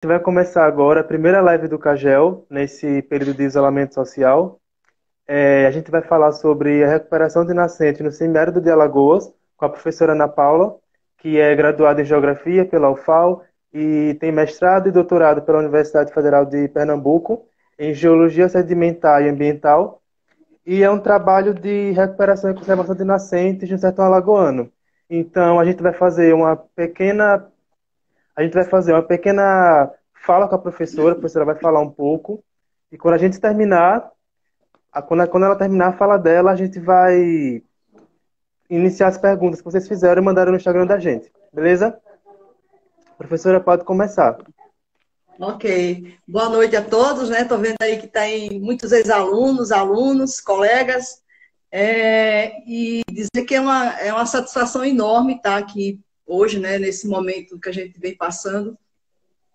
gente vai começar agora a primeira live do CAGEL, nesse período de isolamento social. A gente vai falar sobre a recuperação de nascentes no semiárido de Alagoas, com a professora Ana Paula, que é graduada em Geografia pela UFAL e tem mestrado e doutorado pela Universidade Federal de Pernambuco em Geologia Sedimentar e Ambiental, e é um trabalho de recuperação e conservação de nascentes no sertão alagoano. Então, a gente vai fazer uma pequena fala com a professora vai falar um pouco, e quando a gente terminar, quando ela terminar a fala dela, a gente vai iniciar as perguntas que vocês fizeram e mandaram no Instagram da gente, beleza? A professora pode começar. Ok. Boa noite a todos, né? Estou vendo aí que tem muitos ex-alunos, alunos, colegas, e dizer que é uma satisfação enorme estar aqui hoje, né? Nesse momento que a gente vem passando,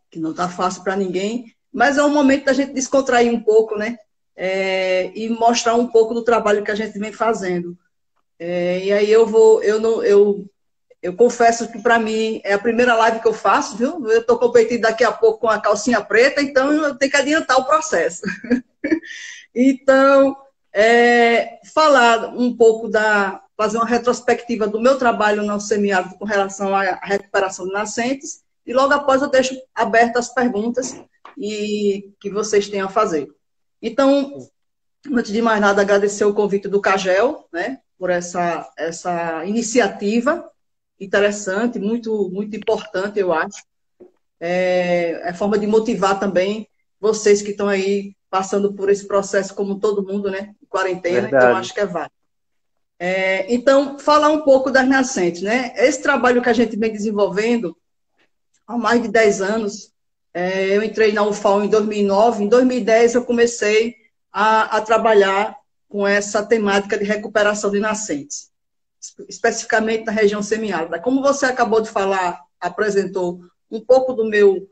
que não está fácil para ninguém, mas é um momento da gente descontrair um pouco, né? E mostrar um pouco do trabalho que a gente vem fazendo. E aí eu não, eu confesso que para mim é a primeira live que eu faço, viu? Eu estou competindo daqui a pouco com a calcinha preta, então eu tenho que adiantar o processo. Então, falar um pouco fazer uma retrospectiva do meu trabalho no semiárido com relação à recuperação de nascentes, e logo após eu deixo abertas as perguntas e que vocês tenham a fazer. Então, antes de mais nada, agradecer o convite do CAGEL, né, por essa iniciativa interessante, muito, muito importante, eu acho. É forma de motivar também vocês que estão aí passando por esse processo, como todo mundo, né? Quarentena, então Verdade. acho que é válido. Então, falar um pouco das nascentes, né? Esse trabalho que a gente vem desenvolvendo há mais de 10 anos, eu entrei na UFAL em 2009, em 2010 eu comecei a trabalhar com essa temática de recuperação de nascentes, especificamente na região semiárida. Como você acabou de falar, apresentou um pouco do meu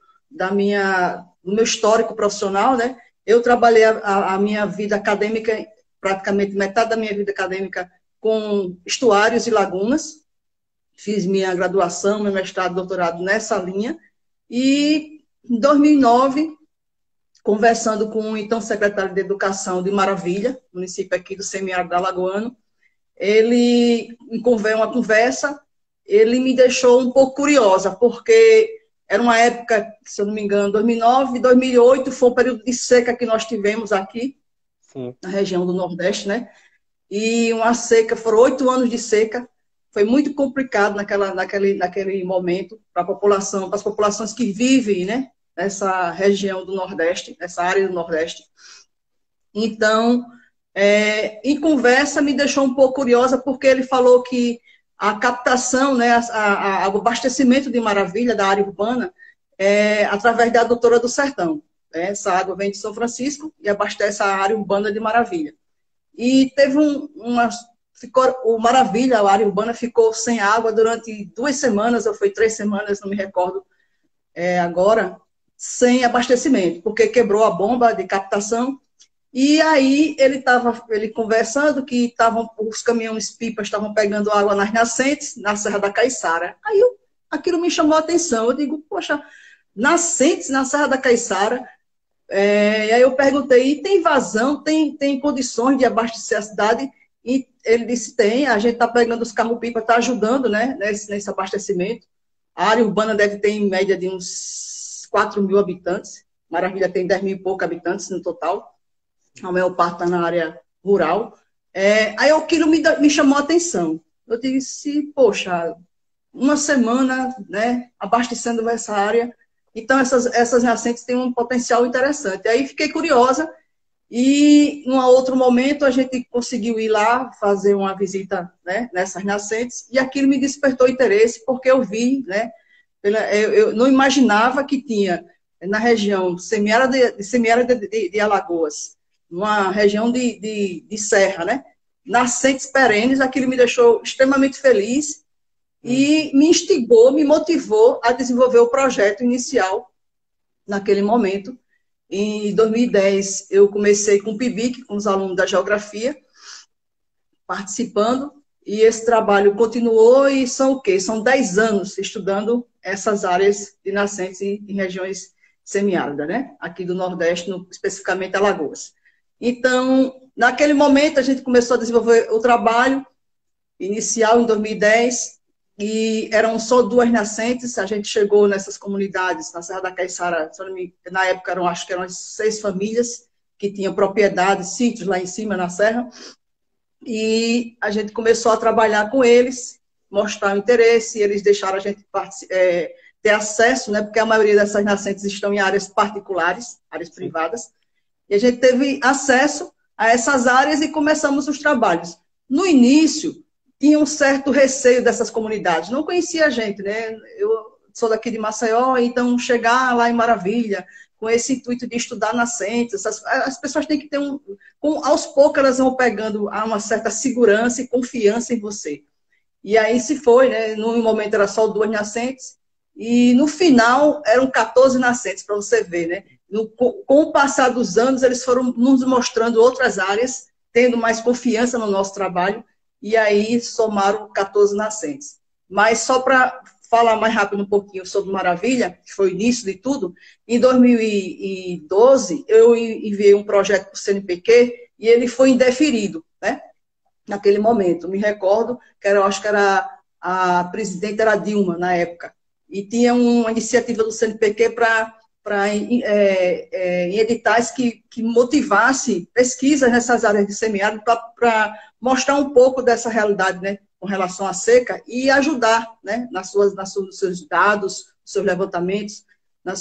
histórico profissional, né? Eu trabalhei a minha vida acadêmica, praticamente metade da minha vida acadêmica, com estuários e lagunas. Fiz minha graduação, meu mestrado, doutorado nessa linha. E em 2009, conversando com o então secretário de Educação de Maravilha, município aqui do semiárido alagoano, ele, em uma conversa, ele me deixou um pouco curiosa, porque era uma época, se eu não me engano, 2009, 2008, foi um período de seca que nós tivemos aqui, Sim. na região do Nordeste, né? E uma seca, foram 8 anos de seca, foi muito complicado naquele momento para a população, para as populações que vivem, né, nessa região do Nordeste, nessa área do Nordeste. Então, em conversa, me deixou um pouco curiosa, porque ele falou que a captação, né, o abastecimento de Maravilha, da área urbana, através da Adutora do Sertão. Essa água vem de São Francisco e abastece a área urbana de Maravilha. E teve o Maravilha, a área urbana, ficou sem água durante 2 semanas, ou foi 3 semanas, não me recordo agora, sem abastecimento, porque quebrou a bomba de captação. E aí ele conversando que os caminhões-pipas estavam pegando água nas nascentes, na Serra da Caiçara. Aquilo me chamou a atenção. Eu digo, poxa, nascentes na Serra da Caiçara. E aí eu perguntei, e tem vazão, tem condições de abastecer a cidade? E ele disse, tem, a gente está pegando os carros-pipa, está ajudando, né, nesse abastecimento. A área urbana deve ter em média de uns 4 mil habitantes. Maravilha tem 10 mil e poucos habitantes no total. A maior parte está na área rural. Aí aquilo me chamou a atenção. Eu disse, poxa, uma semana, né, abastecendo essa área. Então, essas nascentes têm um potencial interessante. Aí fiquei curiosa e, em um outro momento, a gente conseguiu ir lá fazer uma visita, né, nessas nascentes, e aquilo me despertou interesse, porque eu vi, né, eu não imaginava que tinha na região semiárida de Alagoas, numa região de serra, né, nascentes perenes. Aquilo me deixou extremamente feliz e me instigou, me motivou a desenvolver o projeto inicial naquele momento. Em 2010, eu comecei com o PIBIC, com os alunos da geografia, participando, e esse trabalho continuou, e são o quê? São 10 anos estudando essas áreas de nascentes em regiões semiárida, né? Aqui do Nordeste, especificamente Alagoas. Então, naquele momento, a gente começou a desenvolver o trabalho inicial em 2010, e eram só 2 nascentes. A gente chegou nessas comunidades, na Serra da Caiçara, na época acho que eram 6 famílias que tinham propriedades, sítios lá em cima na serra, e a gente começou a trabalhar com eles, mostrar o interesse, e eles deixaram a gente ter acesso, né, porque a maioria dessas nascentes estão em áreas particulares, áreas privadas, e a gente teve acesso a essas áreas e começamos os trabalhos. No início, tinha um certo receio dessas comunidades, não conhecia a gente, né? Eu sou daqui de Maceió, então chegar lá em Maravilha, com esse intuito de estudar nascentes, as pessoas têm que ter aos poucos elas vão pegando uma certa segurança e confiança em você. E aí se foi, né? No momento era só 2 nascentes, e no final eram 14 nascentes, para você ver, né? Com o passar dos anos, eles foram nos mostrando outras áreas, tendo mais confiança no nosso trabalho, e aí somaram 14 nascentes. Mas só para falar mais rápido um pouquinho sobre Maravilha, que foi o início de tudo, em 2012 eu enviei um projeto para o CNPq e ele foi indeferido, né? Naquele momento. Me recordo que eu acho que a presidente era Dilma na época, e tinha uma iniciativa do CNPq para em editais que motivasse pesquisas nessas áreas de semiárido para mostrar um pouco dessa realidade, né, com relação à seca e ajudar, né, nos seus dados, nos seus levantamentos,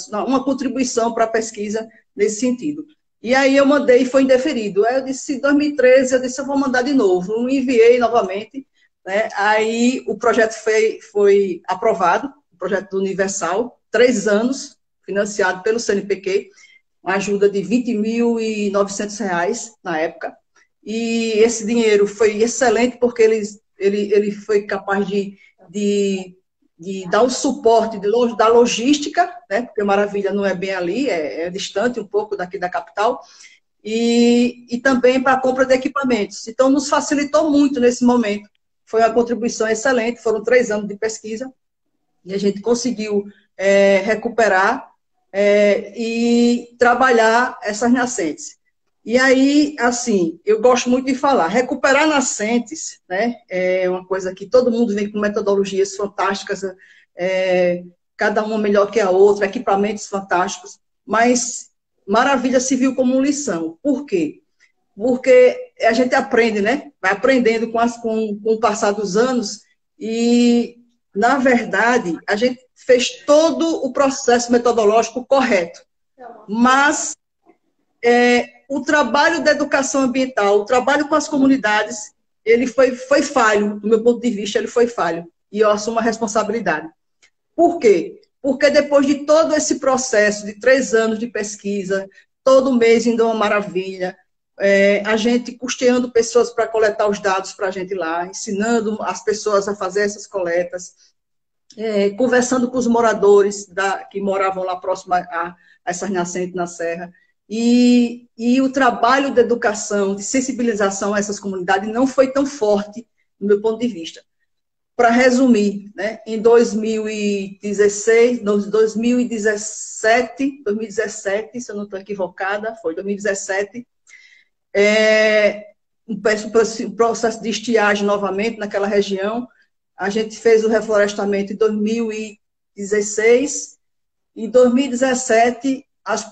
uma contribuição para a pesquisa nesse sentido. E aí eu mandei e foi indeferido. Aí eu disse, em 2013, eu vou mandar de novo. Eu enviei novamente, né, aí o projeto foi aprovado, o projeto do Universal, 3 anos, financiado pelo CNPq, uma ajuda de R$ 20.900 na época. E esse dinheiro foi excelente, porque ele foi capaz de dar o suporte da logística, né, porque Maravilha não é bem ali, é distante um pouco daqui da capital, e também para a compra de equipamentos. Então, nos facilitou muito nesse momento. Foi uma contribuição excelente, foram 3 anos de pesquisa, e a gente conseguiu recuperar e trabalhar essas nascentes. E aí, assim, eu gosto muito de falar, recuperar nascentes, né, é uma coisa que todo mundo vem com metodologias fantásticas, cada uma melhor que a outra, equipamentos fantásticos, mas Maravilha se viu como lição. Por quê? Porque a gente aprende, né, vai aprendendo com o passar dos anos e, na verdade, a gente fez todo o processo metodológico correto, mas o trabalho da educação ambiental, o trabalho com as comunidades, ele foi falho, do meu ponto de vista, ele foi falho, e eu assumo a responsabilidade. Por quê? Porque depois de todo esse processo de 3 anos de pesquisa, todo mês indo uma maravilha, a gente custeando pessoas para coletar os dados para a gente lá, ensinando as pessoas a fazer essas coletas, conversando com os moradores que moravam lá próximo a essas nascentes na Serra. E o trabalho de educação, de sensibilização a essas comunidades não foi tão forte, do meu ponto de vista. Para resumir, né, em 2016, 2017, se eu não estou equivocada, foi 2017, um processo de estiagem novamente naquela região. A gente fez o reflorestamento em 2016. Em 2017, as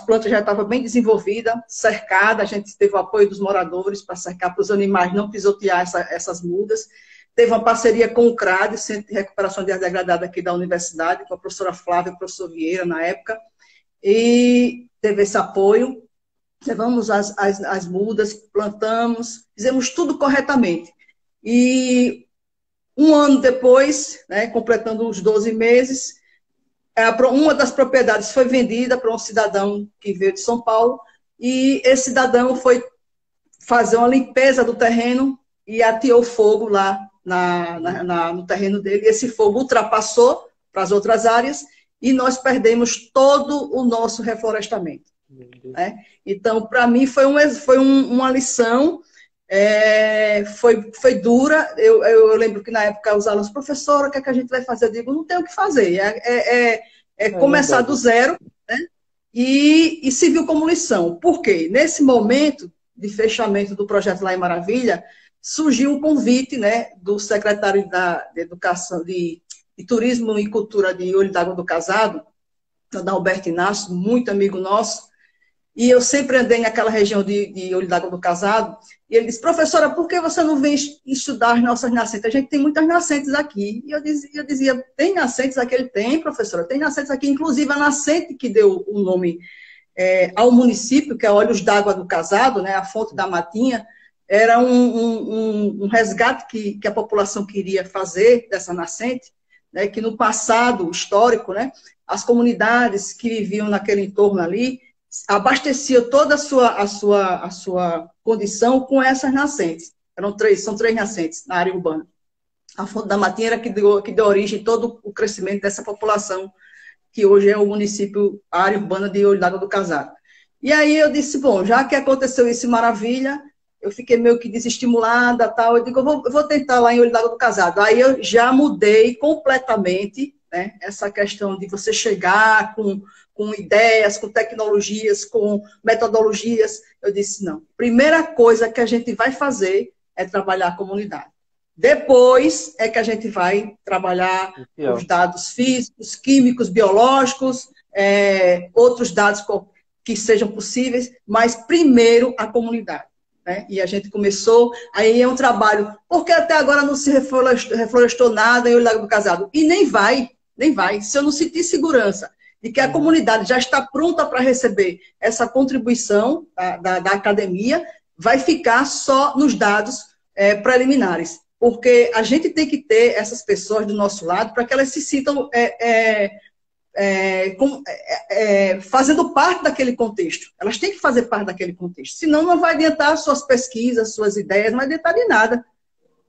plantas já estavam bem desenvolvidas, cercadas. A gente teve o apoio dos moradores para cercar, para os animais não pisotear essas mudas. Teve uma parceria com o CRAD, Centro de Recuperação de Área Degradada aqui da universidade, com a professora Flávia e o professor Vieira, na época. E teve esse apoio. Levamos as mudas, plantamos, fizemos tudo corretamente. E 1 ano depois, né, completando os 12 meses, uma das propriedades foi vendida para um cidadão que veio de São Paulo, e esse cidadão foi fazer uma limpeza do terreno e ateou fogo lá no terreno dele. E esse fogo ultrapassou para as outras áreas e nós perdemos todo o nosso reflorestamento. Né? Então, para mim, foi uma lição, foi dura. Eu lembro que na época os alunos, professora, o que é que a gente vai fazer? Eu digo, não tem o que fazer, começar do zero, né? E se viu como lição. Por quê? Nesse momento de fechamento do projeto lá em Maravilha, surgiu um convite, né, do secretário de Educação, de Turismo e Cultura de Olho d'Água do Casado, da Alberto Inácio, muito amigo nosso, e eu sempre andei naquela região de Olho d'Água do Casado, e ele disse, professora, por que você não vem estudar as nossas nascentes? A gente tem muitas nascentes aqui. E eu dizia, tem nascentes aqui? Ele tem, professora, tem nascentes aqui, inclusive a nascente que deu o nome ao município, que é Olhos d'Água do Casado, né, a fonte da Matinha, era um resgate que a população queria fazer dessa nascente, né, que no passado histórico, né, as comunidades que viviam naquele entorno ali abasteciam toda a sua condição com essas nascentes. São três nascentes na área urbana. A fonte da Matinha era que deu origem a todo o crescimento dessa população, que hoje é o município, a área urbana de Olho d'Água do Casado. E aí eu disse, bom, já que aconteceu isso em Maravilha, eu fiquei meio que desestimulada, tal, eu digo, eu vou tentar lá em Olho d'Água do Casado. Aí eu já mudei completamente, né, essa questão de você chegar com ideias, com tecnologias, com metodologias. Eu disse, não, primeira coisa que a gente vai fazer é trabalhar a comunidade. Depois é que a gente vai trabalhar os dados físicos, químicos, biológicos, outros dados que sejam possíveis, mas primeiro a comunidade. Né? E a gente começou, aí é um trabalho, porque até agora não se reflorestou nada em Olho d'Água do Casado. E nem vai. Se eu não sentir segurança de que a comunidade já está pronta para receber essa contribuição da academia, vai ficar só nos dados preliminares. Porque a gente tem que ter essas pessoas do nosso lado para que elas se sintam fazendo parte daquele contexto. Elas têm que fazer parte daquele contexto. Senão não vai adiantar suas pesquisas, suas ideias, não vai adiantar de nada.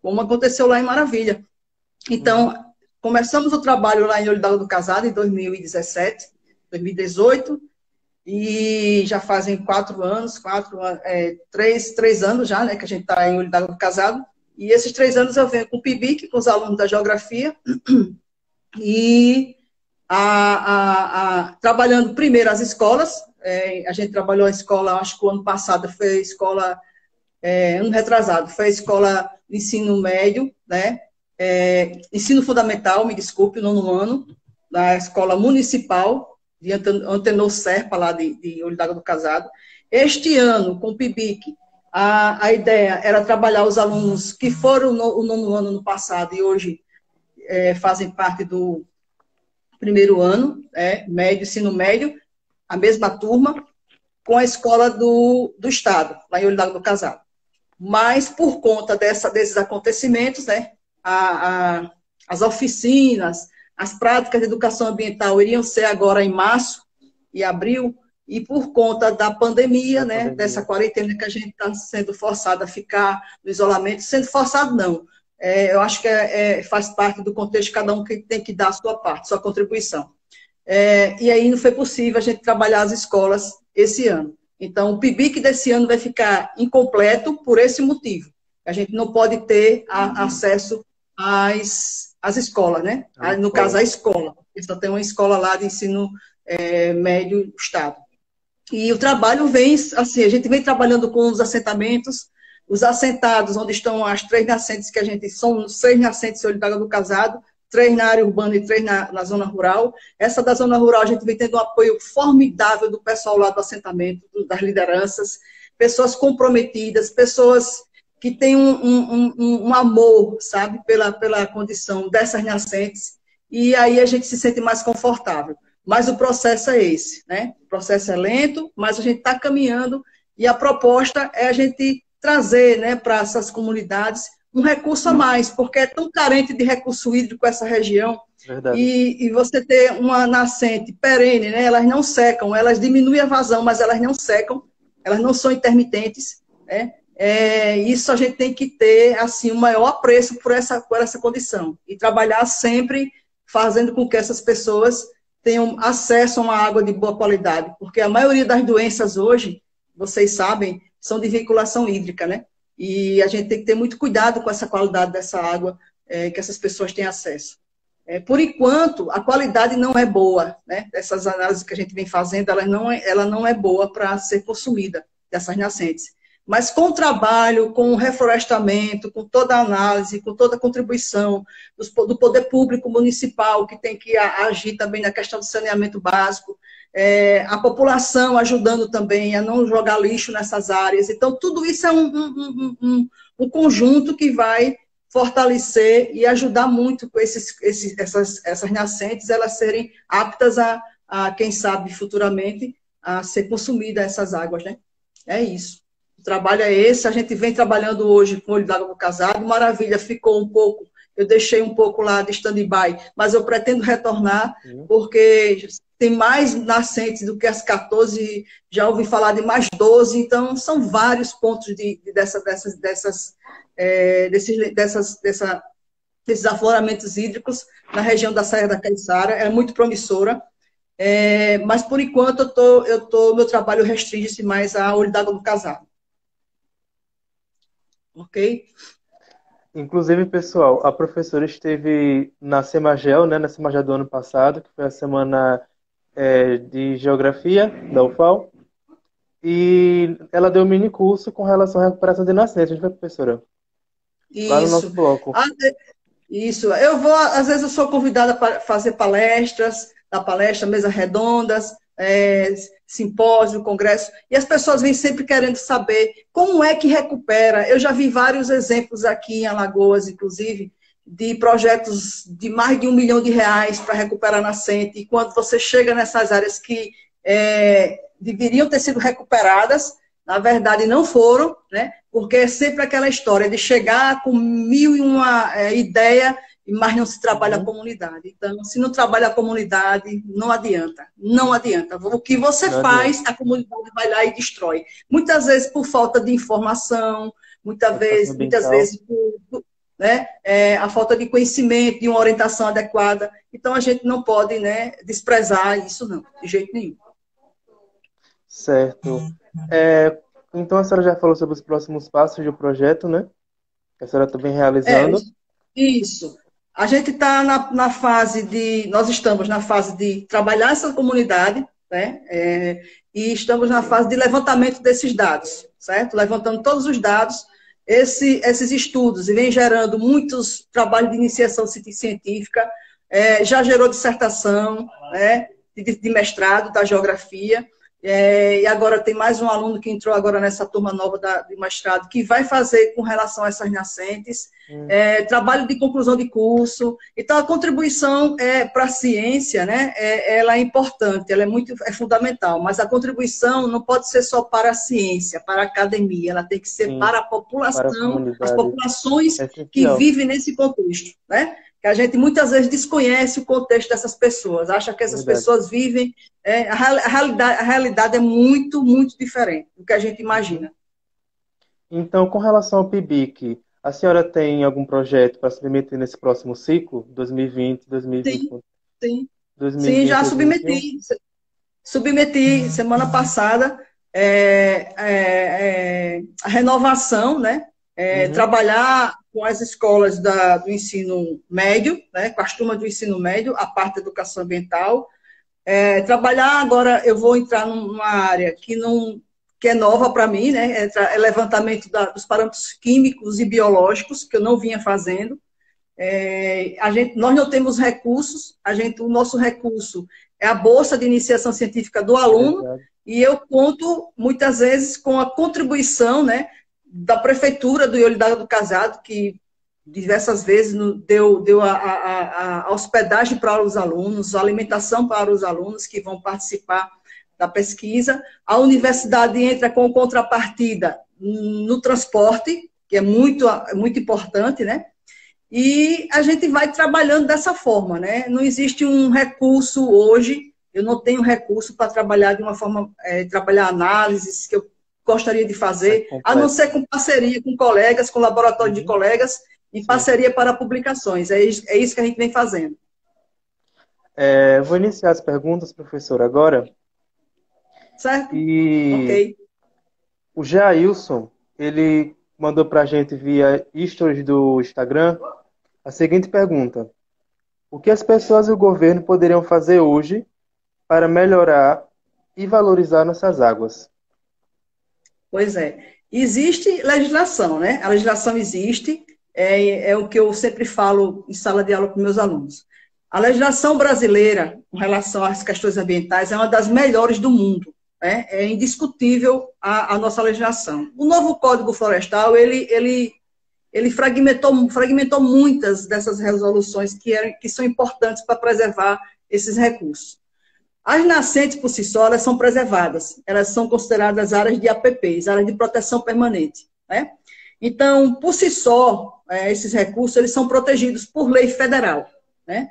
Como aconteceu lá em Maravilha. Então, começamos o trabalho lá em Olho d'Água do Casado em 2017, 2018, e já fazem 4 anos, 3 anos já, né, que a gente está em Olho d'Água do Casado. E esses 3 anos eu venho com o PIBIC, com os alunos da geografia, e trabalhando primeiro as escolas. A gente trabalhou a escola, acho que o ano passado foi a escola, ano retrasado, foi a escola de ensino médio, né? Ensino fundamental, me desculpe, o 9º ano, da escola municipal de Antenor Serpa, lá de Olho d'Água do Casado. Este ano, com o PIBIC, a ideia era trabalhar os alunos que foram o 9º ano no passado e hoje fazem parte do 1º ano, médio, ensino médio, a mesma turma, com a escola do Estado, lá em Olho d'Água do Casado. Mas, por conta desses acontecimentos, né, as oficinas, as práticas de educação ambiental iriam ser agora em março e abril, e por conta da pandemia, né, dessa quarentena que a gente está sendo forçado a ficar no isolamento, sendo forçado não, eu acho que faz parte do contexto, cada um que tem que dar a sua parte, sua contribuição. E aí não foi possível a gente trabalhar as escolas esse ano. Então, o PIBIC desse ano vai ficar incompleto por esse motivo. A gente não pode ter acesso às escolas, né? No caso, a escola. Só tem uma escola lá de ensino médio Estado. E o trabalho vem, assim, a gente vem trabalhando com os assentados, onde estão as 3 nascentes que a gente, são 6 nascentes em Olho d'Água do Casado, 3 na área urbana e 3 na zona rural. Essa da zona rural a gente vem tendo um apoio formidável do pessoal lá do assentamento, das lideranças, pessoas comprometidas, pessoas que têm um amor, sabe, pela condição dessas nascentes, e aí a gente se sente mais confortável. Mas o processo é esse, né? O processo é lento, mas a gente está caminhando, e a proposta é a gente trazer, né, para essas comunidades um recurso a mais, porque é tão carente de recurso hídrico essa região. Verdade. E você ter uma nascente perene, né, elas não secam, elas diminuem a vazão, mas elas não secam, elas não são intermitentes, né? Isso a gente tem que ter assim, o maior apreço por essa condição, e trabalhar sempre fazendo com que essas pessoas tenham acesso a uma água de boa qualidade, porque a maioria das doenças hoje, vocês sabem, são de veiculação hídrica, né? E a gente tem que ter muito cuidado com essa qualidade dessa água que essas pessoas têm acesso. Por enquanto, a qualidade não é boa, né? Essas análises que a gente vem fazendo, ela não é boa para ser consumida, dessas nascentes. Mas com o trabalho, com o reflorestamento, com toda a análise, com toda a contribuição do poder público municipal, que tem que agir também na questão do saneamento básico, a população ajudando também a não jogar lixo nessas áreas. Então, tudo isso é um conjunto que vai fortalecer e ajudar muito com essas nascentes, elas serem aptas quem sabe, futuramente, a ser consumida essas águas, né? É isso. O trabalho é esse, a gente vem trabalhando hoje com o Olho d'Água do Casado, Maravilha ficou um pouco, eu deixei um pouco lá de stand-by, mas eu pretendo retornar, porque tem mais nascentes do que as 14, já ouvi falar de mais 12, então são vários pontos desses afloramentos hídricos na região da Serra da Caiçara, é muito promissora, mas por enquanto meu trabalho restringe-se mais a Olho d'Água do Casado. Ok? Inclusive, pessoal, a professora esteve na Semagel, né, na Semagel do ano passado, que foi a semana de Geografia da UFAL, e ela deu um mini curso com relação à recuperação de nascentes, não foi, professora? Lá no nosso Isso. bloco. Isso. Às vezes eu sou convidada para fazer palestras, dar palestra, mesas redondas, simpósio, congresso, e as pessoas vêm sempre querendo saber como é que recupera. Eu já vi vários exemplos aqui em Alagoas, inclusive, de projetos de mais de R$ 1 milhão para recuperar nascente, e quando você chega nessas áreas que deveriam ter sido recuperadas, na verdade não foram, né? Porque é sempre aquela história de chegar com 1001 ideia, mas não se trabalha a comunidade. Então, se não trabalha a comunidade, não adianta. Não adianta. O que você faz, a comunidade vai lá e destrói. Muitas vezes por falta de informação, muitas vezes por a falta de conhecimento, de uma orientação adequada. Então, a gente não pode, né, desprezar isso, não, de jeito nenhum. Certo. Então, a senhora já falou sobre os próximos passos do projeto, né? Que a senhora está bem realizando. Isso. A gente está nós estamos na fase de trabalhar essa comunidade, né? E estamos na fase de levantamento desses dados, certo? Levantando todos os dados, esses estudos, e vem gerando muitos trabalhos de iniciação científica, já gerou dissertação, né? De mestrado da geografia, e agora tem mais um aluno que entrou agora nessa turma nova de mestrado, que vai fazer com relação a essas nascentes, trabalho de conclusão de curso. Então, a contribuição para a ciência, né, ela é importante, ela é fundamental, mas a contribuição não pode ser só para a ciência, para a academia, ela tem que ser para a população, para as populações que vivem nesse contexto, né? Que a gente muitas vezes desconhece o contexto dessas pessoas, acha que essas pessoas vivem... a realidade é muito, muito diferente do que a gente imagina. Então, com relação ao PIBIC, a senhora tem algum projeto para submeter nesse próximo ciclo, 2020, 2021? Sim, 2020, sim, já 2021? submeti semana passada a renovação, né? Trabalhar com as escolas do ensino médio, né, com as turmas do ensino médio, a parte da educação ambiental. Trabalhar agora, eu vou entrar numa área que é nova para mim, né, levantamento dos parâmetros químicos e biológicos, que eu não vinha fazendo. Nós não temos recursos, o nosso recurso é a bolsa de iniciação científica do aluno, e eu conto, muitas vezes, com a contribuição, né, da prefeitura do Olho d'Água do Casado, que diversas vezes deu a hospedagem para os alunos, a alimentação para os alunos que vão participar da pesquisa. A universidade entra com contrapartida no transporte, que é muito importante, né? E a gente vai trabalhando dessa forma, né? Não existe um recurso hoje, eu não tenho recurso para trabalhar de uma forma, trabalhar análises que eu gostaria de fazer, a não ser com parceria com colegas, com laboratório de colegas, em parceria para publicações. É isso que a gente vem fazendo. Vou iniciar as perguntas, professor, agora. Certo? E ok. O Jailson, ele mandou para a gente via stories do Instagram a seguinte pergunta. O que as pessoas e o governo poderiam fazer hoje para melhorar e valorizar nossas águas? Pois é. Existe legislação, né? A legislação existe, é o que eu sempre falo em sala de aula com meus alunos. A legislação brasileira, com relação às questões ambientais, é uma das melhores do mundo. Né? É indiscutível a nossa legislação. O novo Código Florestal, ele fragmentou muitas dessas resoluções que são importantes para preservar esses recursos. As nascentes, por si só, elas são preservadas. Elas são consideradas áreas de APPs, áreas de proteção permanente. Né? Então, por si só, esses recursos eles são protegidos por lei federal. Né?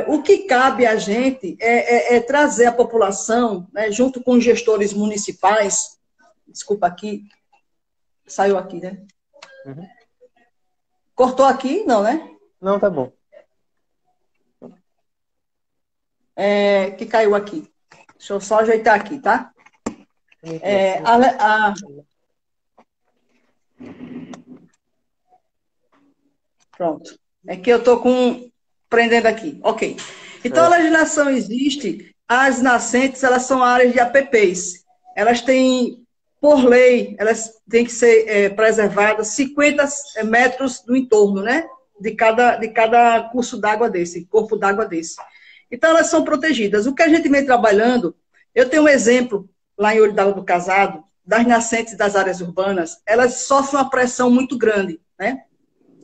O que cabe a gente é trazer a população, né, junto com os gestores municipais. Desculpa aqui, saiu aqui, né? Uhum. Cortou aqui? Não, né? Não, tá bom. Que caiu aqui. Deixa eu só ajeitar aqui, tá? Pronto. É que eu estou prendendo aqui. Ok. Então, a legislação existe. As nascentes, elas são áreas de APPs. Elas têm, por lei, elas têm que ser preservadas 50 metros do entorno, né? De cada curso d'água desse, corpo d'água desse. Então, elas são protegidas. O que a gente vem trabalhando, eu tenho um exemplo lá em Olho d'Água do Casado, das nascentes das áreas urbanas, elas sofrem uma pressão muito grande, né?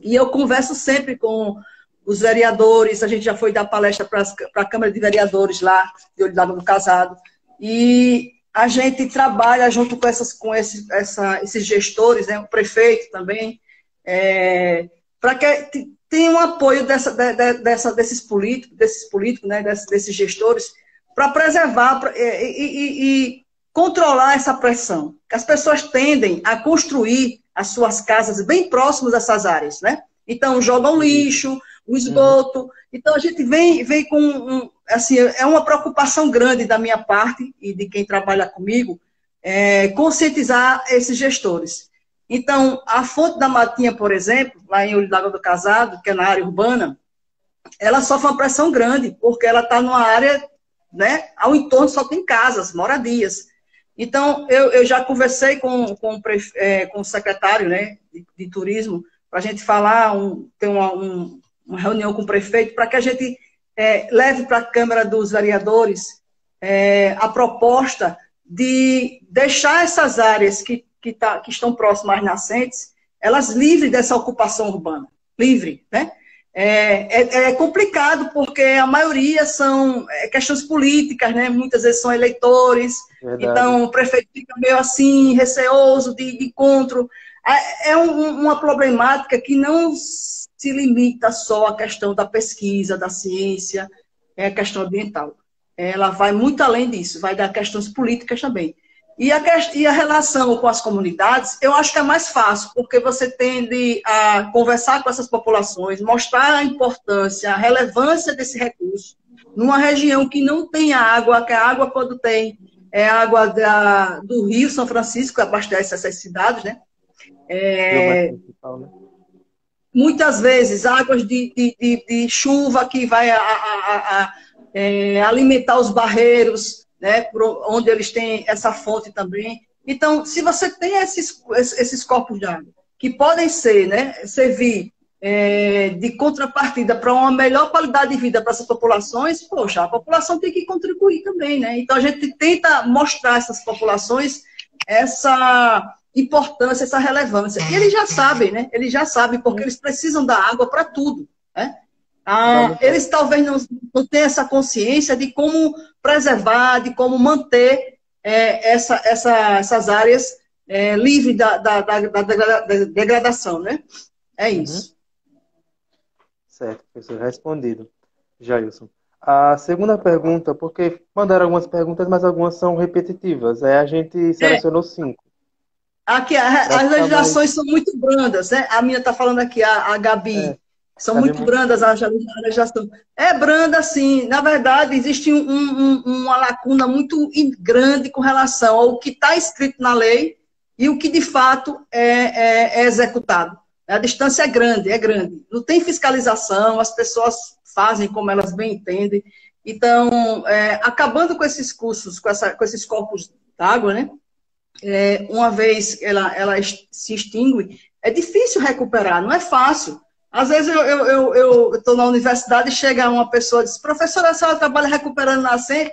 E eu converso sempre com os vereadores, a gente já foi dar palestra para a Câmara de Vereadores lá, de Olho d'Água do Casado, e a gente trabalha junto com esses gestores, né, o prefeito também, para que tenha um apoio desses políticos, né, desses gestores, para preservar e controlar essa pressão. Que as pessoas tendem a construir as suas casas bem próximas dessas áreas, né? Então, jogam lixo, o esgoto. Então, a gente vem com... assim, é uma preocupação grande da minha parte e de quem trabalha comigo, conscientizar esses gestores. Então, a Fonte da Matinha, por exemplo, lá em Olho d'Água do Casado, que é na área urbana, ela sofre uma pressão grande, porque ela está numa área, né, ao entorno só tem casas, moradias. Então, eu já conversei com o secretário, né, de turismo, para a gente falar, ter uma reunião com o prefeito, para que a gente leve para a Câmara dos Vereadores a proposta de deixar essas áreas que estão próximas às nascentes, elas livres dessa ocupação urbana, livre, né? É complicado, porque a maioria são questões políticas, né? Muitas vezes são eleitores, verdade. Então o prefeito fica meio assim, receoso de encontro. É uma problemática que não se limita só à questão da pesquisa, da ciência, é a questão ambiental. Ela vai muito além disso, vai dar questões políticas também. E a relação com as comunidades, eu acho que é mais fácil, porque você tende a conversar com essas populações, mostrar a importância, a relevância desse recurso, numa região que não tem água, que a água, quando tem, é água do Rio São Francisco, que abastece essas cidades, né? Muitas vezes, águas de chuva que vai alimentar os barreiros, né, onde eles têm essa fonte também. Então, se você tem esses corpos de água que podem ser, né, servir de contrapartida para uma melhor qualidade de vida para essas populações, poxa, a população tem que contribuir também, né? Então, a gente tenta mostrar a essas populações essa importância, essa relevância. E eles já sabem, né? Eles já sabem, porque eles precisam da água para tudo, né? Eles talvez não tenham essa consciência de como preservar, de como manter essas áreas livres da degradação, né? É isso. Certo, professor. Respondido. Jailson. A segunda pergunta, porque mandaram algumas perguntas, mas algumas são repetitivas. A gente selecionou 5. Aqui, as legislações são muito brandas, né? A minha está falando aqui, a Gabi. São muito brandas a legislação. É branda, sim. Na verdade, existe uma lacuna muito grande com relação ao que está escrito na lei e o que, de fato, é executado. A distância é grande, é grande. Não tem fiscalização, as pessoas fazem como elas bem entendem. Então, acabando com esses cursos, com esses corpos d'água, né? Uma vez ela se extingue, é difícil recuperar, não é fácil. Às vezes eu estou na universidade e chega uma pessoa e diz, professora, a senhora trabalha recuperando nascente?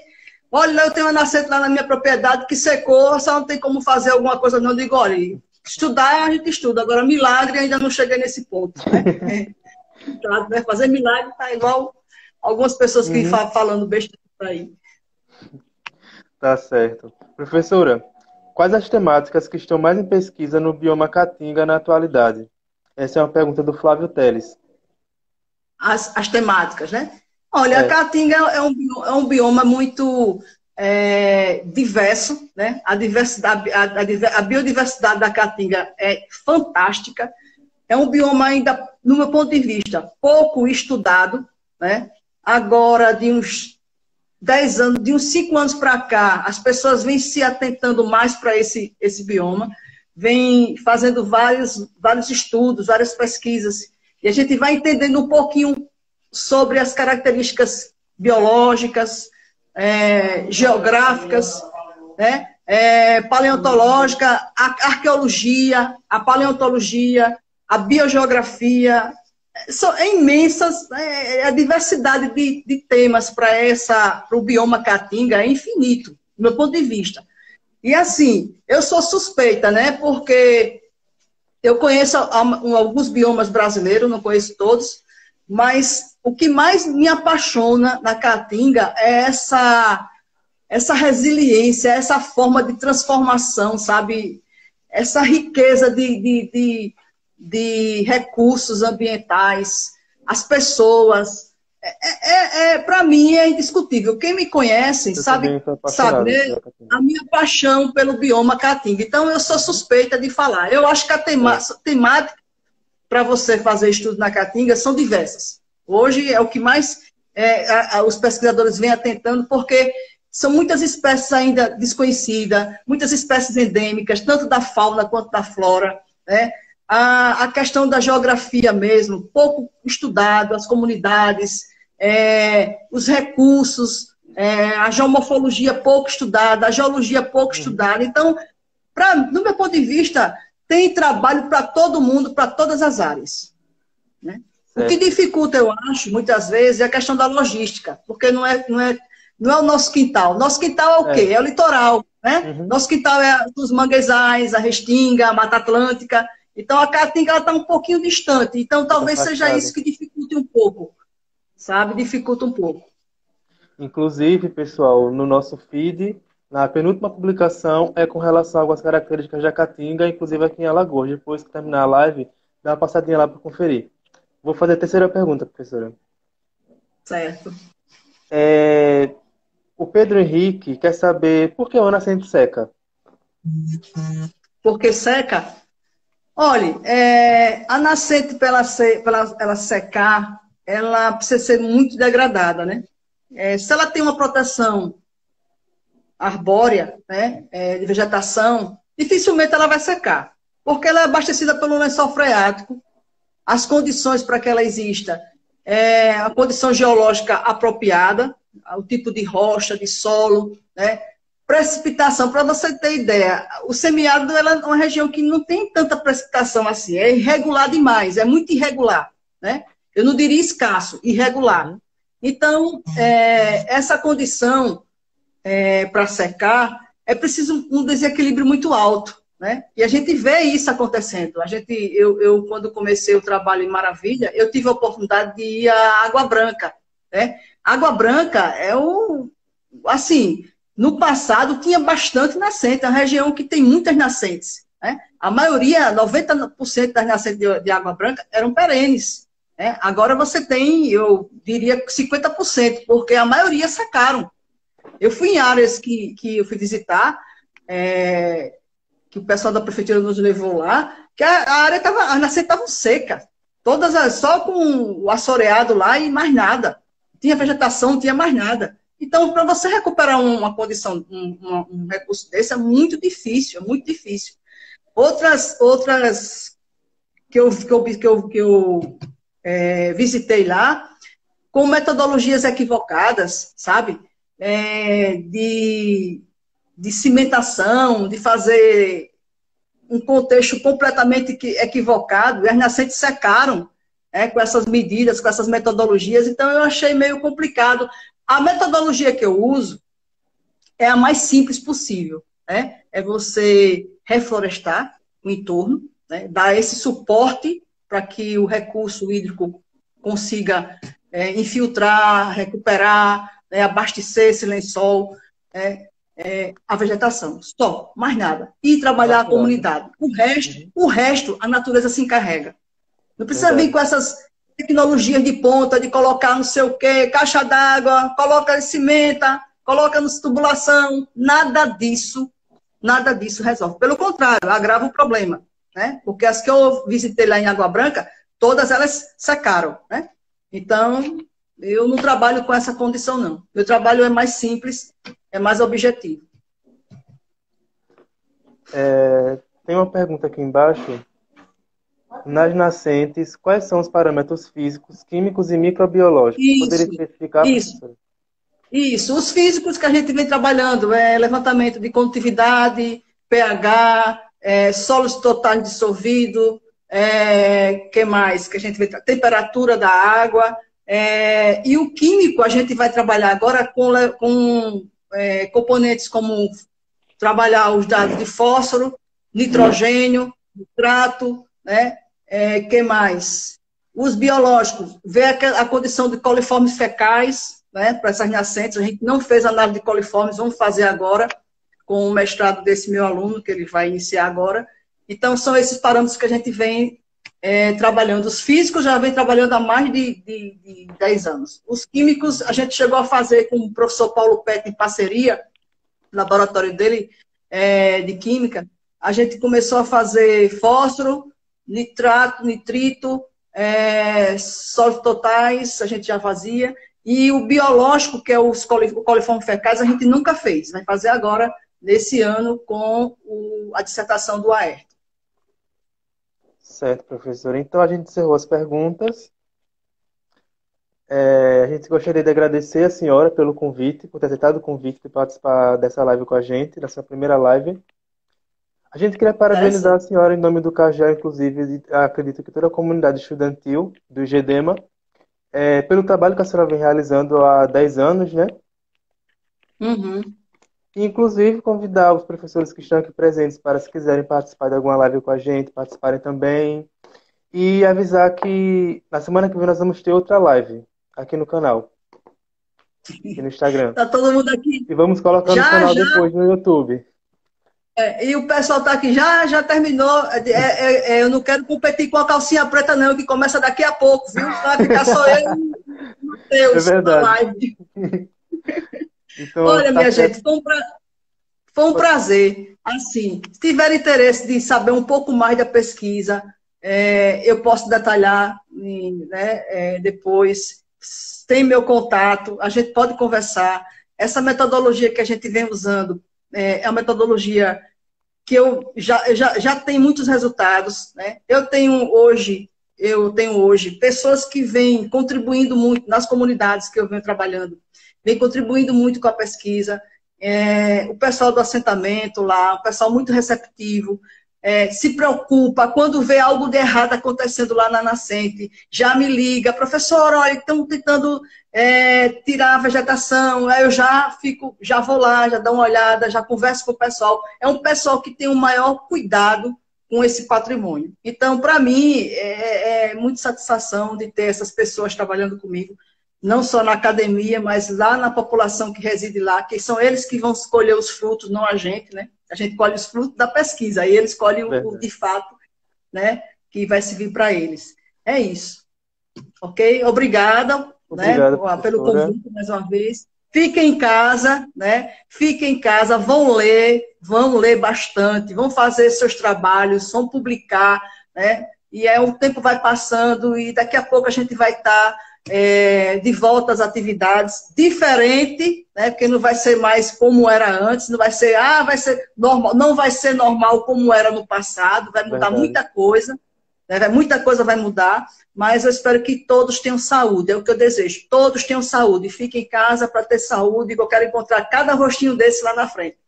Olha, eu tenho uma nascente lá na minha propriedade que secou, a senhora não tem como fazer alguma coisa não. Eu digo, olha, estudar a gente estuda, agora milagre ainda não cheguei nesse ponto. Né? Fazer milagre tá igual algumas pessoas que falando besteira por aí. Tá certo. Professora, quais as temáticas que estão mais em pesquisa no bioma Caatinga na atualidade? Essa é uma pergunta do Flávio Teles. As temáticas, né? Olha, a Caatinga é um bioma muito diverso, né? A biodiversidade da Caatinga é fantástica. É um bioma ainda, no meu ponto de vista, pouco estudado, né? Agora, de uns 10 anos, de uns 5 anos para cá, as pessoas vêm se atentando mais para esse bioma, vêm fazendo vários estudos, várias pesquisas, e a gente vai entendendo um pouquinho sobre as características biológicas, geográficas, né? Paleontológica, a arqueologia, a paleontologia, a biogeografia, são imensas, a diversidade de temas para o bioma Caatinga é infinito, do meu ponto de vista. E assim, eu sou suspeita, né? Porque eu conheço alguns biomas brasileiros, não conheço todos, mas o que mais me apaixona na Caatinga é essa resiliência, essa forma de transformação, sabe? Essa riqueza de recursos ambientais, as pessoas. Para mim é indiscutível. Quem me conhece sabe a minha paixão pelo bioma Caatinga. Então, eu sou suspeita de falar. Eu acho que a temática para você fazer estudo na Caatinga são diversas. Hoje é o que mais os pesquisadores vêm atentando, porque são muitas espécies ainda desconhecidas, muitas espécies endêmicas, tanto da fauna quanto da flora, né? A questão da geografia mesmo, pouco estudado, as comunidades, os recursos, a geomorfologia pouco estudada, a geologia pouco estudada. Então, no meu ponto de vista, tem trabalho para todo mundo, para todas as áreas. Né? O que dificulta, eu acho, muitas vezes, é a questão da logística, porque não é o nosso quintal. Nosso quintal é o quê? É o litoral. Né? Nosso quintal é os manguezais, a Restinga, a Mata Atlântica. Então, a Caatinga está um pouquinho distante. Então, talvez seja isso que dificulte um pouco. Sabe? Dificulta um pouco. Inclusive, pessoal, no nosso feed, na penúltima publicação, é com relação a algumas características da Caatinga, inclusive aqui em Alagoas. Depois que terminar a live, dá uma passadinha lá para conferir. Vou fazer a terceira pergunta, professora. Certo. O Pedro Henrique quer saber por que a nascente seca? Por que seca? Olha, a nascente, para ela secar, ela precisa ser muito degradada, né? Se ela tem uma proteção arbórea, né, de vegetação, dificilmente ela vai secar, porque ela é abastecida pelo lençol freático, as condições para que ela exista a condição geológica apropriada, o tipo de rocha, de solo, né? Precipitação, para você ter ideia, o semiárido é uma região que não tem tanta precipitação assim, é irregular demais, é muito irregular, né? Eu não diria escasso, irregular. Então, essa condição para secar, é preciso um desequilíbrio muito alto, né? E a gente vê isso acontecendo. Eu quando comecei o trabalho em Maravilha, eu tive a oportunidade de ir à Água Branca, né? Água Branca assim, no passado tinha bastante nascente, é uma região que tem muitas nascentes, né? A maioria, 90% das nascentes de Água Branca eram perenes, né? Agora você tem, eu diria, 50%, porque a maioria secaram. Eu fui em áreas que eu fui visitar, que o pessoal da prefeitura nos levou lá, que as nascentes estavam secas, só com o assoreado lá e mais nada. Tinha vegetação, não tinha mais nada. Então, para você recuperar uma condição, um recurso desse, é muito difícil, é muito difícil. Outras que eu visitei lá, com metodologias equivocadas, sabe? De cimentação, de fazer um contexto completamente equivocado, e as nascentes secaram com essas medidas, com essas metodologias, então eu achei meio complicado. A metodologia que eu uso é a mais simples possível, né? É você reflorestar o entorno, né? Dar esse suporte para que o recurso hídrico consiga infiltrar, recuperar, abastecer esse lençol, a vegetação, só, mais nada. E trabalhar a comunidade. O resto, a natureza se encarrega. Não precisa vir com essas tecnologias de ponta, de colocar não sei o quê, caixa d'água, coloca cimenta, coloca nos tubulação, nada disso resolve. Pelo contrário, agrava o problema, né? Porque as que eu visitei lá em Água Branca, todas elas secaram, né? Então, eu não trabalho com essa condição, não. Meu trabalho é mais simples, é mais objetivo. Tem uma pergunta aqui embaixo. Nas nascentes, quais são os parâmetros físicos, químicos e microbiológicos? Poderia especificar, professora? Isso. Os físicos que a gente vem trabalhando, levantamento de condutividade, pH, solos totais dissolvido, que mais que a gente vê? Temperatura da água, e o químico a gente vai trabalhar agora com componentes como trabalhar os dados de fósforo, nitrogênio, nitrato, né? Que mais? Os biológicos, ver a condição de coliformes fecais, né? Para essas nascentes, a gente não fez análise de coliformes, vamos fazer agora, com o mestrado desse meu aluno, que ele vai iniciar agora. Então, são esses parâmetros que a gente vem trabalhando. Os físicos já vem trabalhando há mais de 10 anos. Os químicos, a gente chegou a fazer com o professor Paulo Pet em parceria, no laboratório dele, de química. A gente começou a fazer fósforo, nitrato, nitrito, sólidos totais, a gente já fazia. E o biológico, que é os coliformes fecais, a gente nunca fez. Vai fazer agora, nesse ano, com a dissertação do Aerto. Certo, professora. Então, a gente encerrou as perguntas. A gente gostaria de agradecer a senhora pelo convite, por ter aceitado o convite de participar dessa live com a gente, dessa primeira live. A gente queria parabenizar a senhora em nome do CAGEL, inclusive, acredito que toda a comunidade estudantil do IGEDEMA, pelo trabalho que a senhora vem realizando há 10 anos, né? Uhum. E, inclusive, convidar os professores que estão aqui presentes para, se quiserem participar de alguma live com a gente, participarem também. E avisar que na semana que vem nós vamos ter outra live aqui no canal, aqui no Instagram. Tá todo mundo aqui. E vamos colocar no canal depois no YouTube. E o pessoal tá aqui, já terminou. Eu não quero competir com a calcinha preta, não, que começa daqui a pouco, viu? Vai ficar só eu e o Matheus na live. Então, olha, minha gente, foi um prazer. Assim, se tiver interesse de saber um pouco mais da pesquisa, eu posso detalhar, né, depois. Tem meu contato, a gente pode conversar. Essa metodologia que a gente vem usando é uma metodologia que eu já tenho muitos resultados, né? Eu tenho hoje pessoas que vêm contribuindo muito nas comunidades que eu venho trabalhando, vem contribuindo muito com a pesquisa. O pessoal do assentamento lá, o pessoal muito receptivo, se preocupa quando vê algo de errado acontecendo lá na nascente, já me liga, professor, olha, estão tentando tirar a vegetação, aí eu já vou lá, já dou uma olhada, já converso com o pessoal. É um pessoal que tem um maior cuidado com esse patrimônio. Então, para mim, é muita satisfação de ter essas pessoas trabalhando comigo, não só na academia, mas lá na população que reside lá, que são eles que vão escolher os frutos, não a gente, né? A gente colhe os frutos da pesquisa, aí eles colhem o de fato, né, que vai servir para eles. É isso. Ok? Obrigada, né, pelo convite mais uma vez. Fiquem em casa, né? Fiquem em casa, vão ler bastante, vão fazer seus trabalhos, vão publicar, né? E o tempo vai passando e daqui a pouco a gente vai estar de volta às atividades, diferente, né? Porque não vai ser mais como era antes, não vai ser, vai ser normal, não vai ser normal como era no passado, vai mudar muita coisa, Muita coisa vai mudar, mas eu espero que todos tenham saúde, é o que eu desejo. Todos tenham saúde, fiquem em casa para ter saúde, que eu quero encontrar cada rostinho desse lá na frente.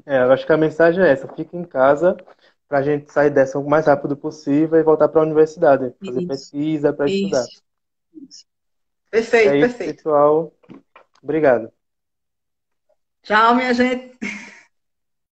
Eu acho que a mensagem é essa: fique em casa para a gente sair dessa o mais rápido possível e voltar para a universidade, fazer Isso, pesquisa para estudar. isso, isso. É Perfeito, isso, perfeito. pessoal. Obrigado. Tchau, minha gente.